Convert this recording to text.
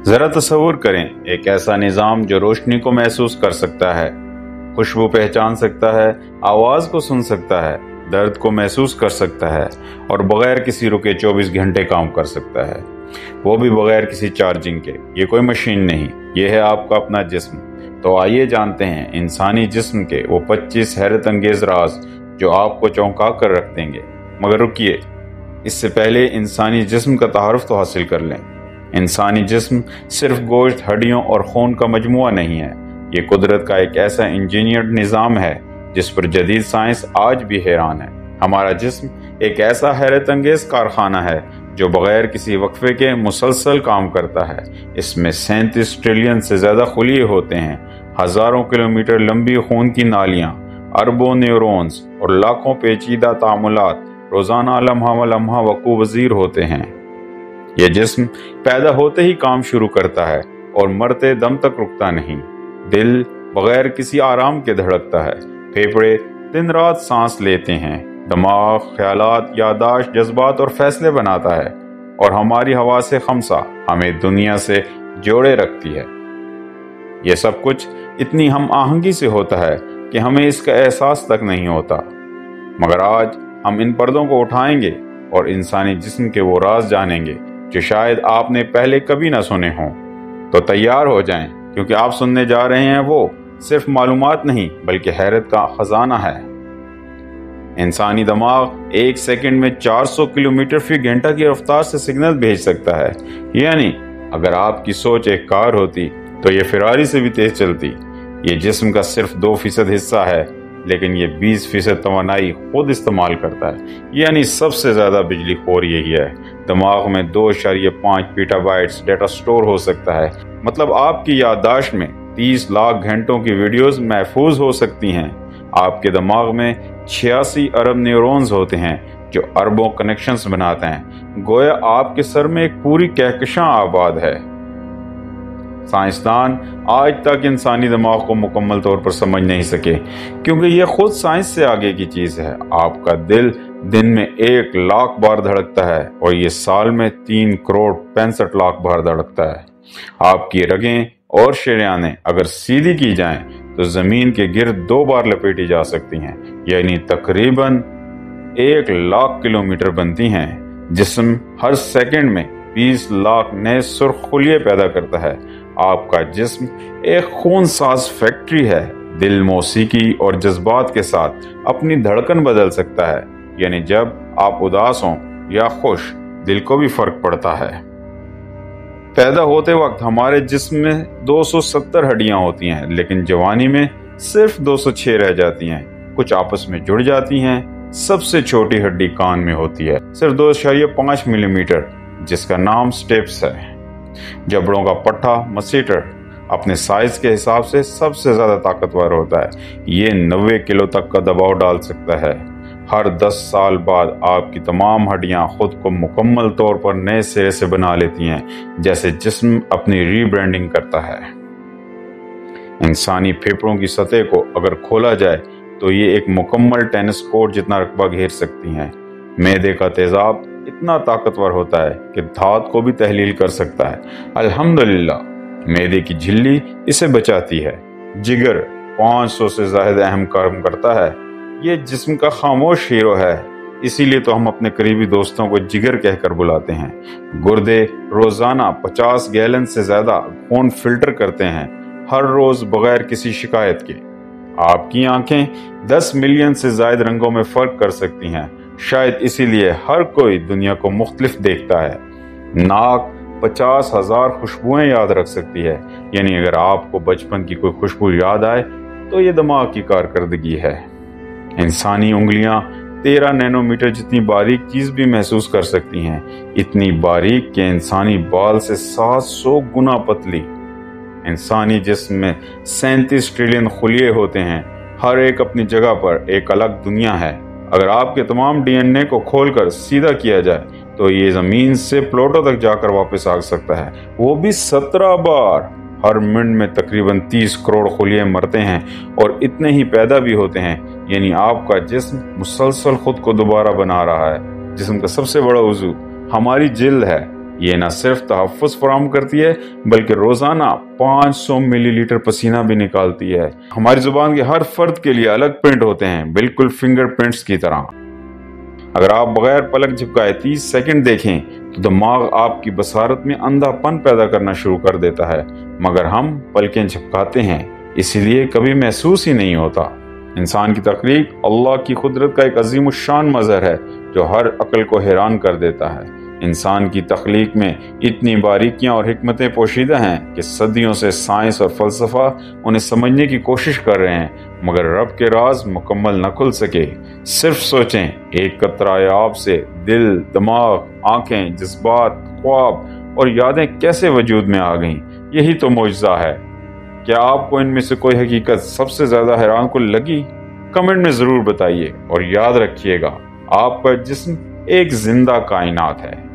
ذرا تصور کریں ایک ایسا نظام جو روشنی کو محسوس کر سکتا ہے، خوشبو پہچان سکتا ہے، آواز کو سن سکتا ہے، درد کو محسوس کر سکتا ہے اور بغیر کسی رکے 24 گھنٹے کام کر سکتا ہے، وہ بھی بغیر کسی چارجنگ کے۔ یہ کوئی مشین نہیں، یہ ہے آپ کا اپنا جسم۔ تو آئیے جانتے ہیں انسانی جسم کے وہ 25 حیرت انگیز راز جو آپ کو چونکا کر رکھ دیں گے۔ مگر رکیے، اس سے پہلے انسانی جسم کا تعارف تو حاصل کر لیں۔ انسانی جسم صرف گوشت، ہڈیوں اور خون کا مجموعہ نہیں ہے، یہ قدرت کا ایک ایسا انجینئرڈ نظام ہے جس پر جدید سائنس آج بھی حیران ہے۔ ہمارا جسم ایک ایسا حیرت انگیز کارخانہ ہے جو بغیر کسی وقفے کے مسلسل کام کرتا ہے۔ اس میں 37 ٹریلین سے زیادہ خلیے ہوتے ہیں، ہزاروں کلومیٹر لمبی خون کی نالیاں، اربوں نیورونز اور لاکھوں پیچیدہ تعاملات روزانہ لمحہ لمحہ وقوع پذیر ہوتے ہیں۔ یہ جسم پیدا ہوتے ہی کام شروع کرتا ہے اور مرتے دم تک رکتا نہیں۔ دل بغیر کسی آرام کے دھڑکتا ہے، پھیپھڑے دن رات سانس لیتے ہیں، دماغ خیالات، یادداشت، جذبات اور فیصلے بناتا ہے، اور ہماری حواس خمسہ ہمیں دنیا سے جوڑے رکھتی ہے۔ یہ سب کچھ اتنی ہم آہنگی سے ہوتا ہے کہ ہمیں اس کا احساس تک نہیں ہوتا۔ مگر آج ہم ان پردوں کو اٹھائیں گے اور انسانی جسم کے وہ راز جانیں گے جو شاید آپ نے پہلے کبھی نہ سنے ہوں۔ تو تیار ہو جائیں، کیونکہ آپ سننے جا رہے ہیں وہ صرف معلومات نہیں بلکہ حیرت کا خزانہ ہے۔ انسانی دماغ ایک سیکنڈ میں 400 کلومیٹر فی گھنٹہ کی رفتار سے سگنل بھیج سکتا ہے۔ یعنی اگر آپ کی سوچ ایک کار ہوتی تو یہ فراری سے بھی تیز چلتی۔ یہ جسم کا صرف 2% حصہ ہے، لیکن یہ 20% توانائی خود استعمال کرتا ہے۔ یعنی سب سے زیادہ بجلی خور یہی ہے۔ دماغ میں 2.5 پیٹا بائٹس ڈیٹا سٹور ہو سکتا ہے، مطلب آپ کی یادداشت میں 30 لاکھ گھنٹوں کی ویڈیوز محفوظ ہو سکتی ہیں۔ آپ کے دماغ میں 86 ارب نیورونز ہوتے ہیں جو اربوں کنیکشنز بناتے ہیں، گویا آپ کے سر میں ایک پوری کہکشاں آباد ہے۔ سائنسدان آج تک انسانی دماغ کو مکمل طور پر سمجھ نہیں سکے، کیونکہ یہ خود سائنس سے آگے کی چیز ہے۔ آپ کا دل دن میں 1 لاکھ بار دھڑکتا ہے اور یہ سال میں 3 کروڑ 65 لاکھ بار دھڑکتا ہے۔ آپ کی رگیں اور شریانیں اگر سیدھی کی جائیں تو زمین کے گرد 2 بار لپیٹی جا سکتی ہیں، یعنی تقریباً 1 لاکھ کلومیٹر بنتی ہیں۔ جسم ہر سیکنڈ میں 20 لاکھ نئے سرخ خلیے پیدا کرتا ہے۔ آپ کا جسم ایک خون ساز فیکٹری ہے۔ دل موسیقی اور جذبات کے ساتھ اپنی دھڑکن بدل سکتا ہے، یعنی جب آپ اداس ہوں یا خوش، دل کو بھی فرق پڑتا ہے۔ پیدا ہوتے وقت ہمارے جسم میں 270 ہڈیاں ہوتی ہیں، لیکن جوانی میں صرف 206 رہ جاتی ہیں۔ کچھ آپس میں جڑ جاتی ہیں۔ سب سے چھوٹی ہڈی کان میں ہوتی ہے، صرف 2.5 ملی میٹر، جس کا نام سٹیپس ہے۔ جبڑوں کا پٹھا مسیٹر اپنے سائز کے حساب سے سب سے زیادہ طاقتور ہوتا ہے۔ یہ 90 کلو تک کا دباؤ ڈال سکتا ہے۔ ہر 10 سال بعد آپ کی تمام ہڈیاں خود کو مکمل طور پر نئے سرے سے بنا لیتی ہیں، جیسے جسم اپنی ری برانڈنگ کرتا ہے۔ انسانی پھیپھڑوں کی سطح کو اگر کھولا جائے تو یہ ایک مکمل ٹینس کورٹ جتنا رقبہ گھیر سکتی ہیں۔ معدے کا تیزاب اتنا طاقتور ہوتا ہے کہ دھات کو بھی تحلیل کر سکتا ہے۔ الحمدللہ معدے کی جھلی اسے بچاتی ہے۔ جگر 500 سے زائد اہم کام کرتا ہے۔ یہ جسم کا خاموش ہیرو ہے، اسی لیے تو ہم اپنے قریبی دوستوں کو جگر کہہ کر بلاتے ہیں۔ گردے روزانہ 50 گیلن سے زیادہ خون فلٹر کرتے ہیں، ہر روز بغیر کسی شکایت کے۔ آپ کی آنکھیں 10 ملین سے زائد رنگوں میں فرق کر سکتی ہیں، شاید اسی لیے ہر کوئی دنیا کو مختلف دیکھتا ہے۔ ناک 50,000 خوشبوئیں یاد رکھ سکتی ہے، یعنی اگر آپ کو بچپن کی کوئی خوشبو یاد آئے تو یہ دماغ کی کارکردگی ہے۔ انسانی انگلیاں 13 نینو میٹر جتنی باریک چیز بھی محسوس کر سکتی ہیں، اتنی باریک کہ انسانی بال سے 700 گنا پتلی۔ انسانی جسم میں 37 ٹریلین خلیے ہوتے ہیں، ہر ایک اپنی جگہ پر ایک الگ دنیا ہے۔ اگر آپ کے تمام ڈی این اے کو کھول کر سیدھا کیا جائے تو یہ زمین سے پلوٹو تک جا کر واپس آ سکتا ہے، وہ بھی 17 بار۔ ہر منٹ میں تقریباً 30 کروڑ خلیے مرتے ہیں اور اتنے ہی پیدا بھی ہوتے ہیں، یعنی آپ کا جسم مسلسل خود کو دوبارہ بنا رہا ہے۔ جسم کا سب سے بڑا عضو ہماری جلد ہے، یہ نہ صرف تحفظ فراہم کرتی ہے بلکہ روزانہ 500 ملی لیٹر پسینہ بھی نکالتی ہے۔ ہماری زبان کے ہر فرد کے لیے الگ پرنٹ ہوتے ہیں، بالکل فنگر پرنٹس کی طرح۔ اگر آپ بغیر پلک جھپکائے 30 سیکنڈ دیکھیں تو دماغ آپ کی بصارت میں اندھا پن پیدا کرنا شروع کر دیتا ہے، مگر ہم پلکیں جھپکاتے ہیں اسی لیے کبھی محسوس ہی نہیں ہوتا۔ انسان کی تخلیق اللہ کی قدرت کا ایک عظیم الشان مظہر ہے جو ہر عقل کو حیران کر دیتا ہے۔ انسان کی تخلیق میں اتنی باریکیاں اور حکمتیں پوشیدہ ہیں کہ صدیوں سے سائنس اور فلسفہ انہیں سمجھنے کی کوشش کر رہے ہیں، مگر رب کے راز مکمل نہ کھل سکے۔ صرف سوچیں، ایک قطرہ آب سے دل، دماغ، آنکھیں، جذبات، خواب اور یادیں کیسے وجود میں آ گئیں؟ یہی تو معجزہ ہے۔ کیا آپ کو ان میں سے کوئی حقیقت سب سے زیادہ حیران کن لگی؟ کمنٹ میں ضرور بتائیے، اور یاد رکھیے گا، آپ کا جسم ایک زندہ کائنات ہے۔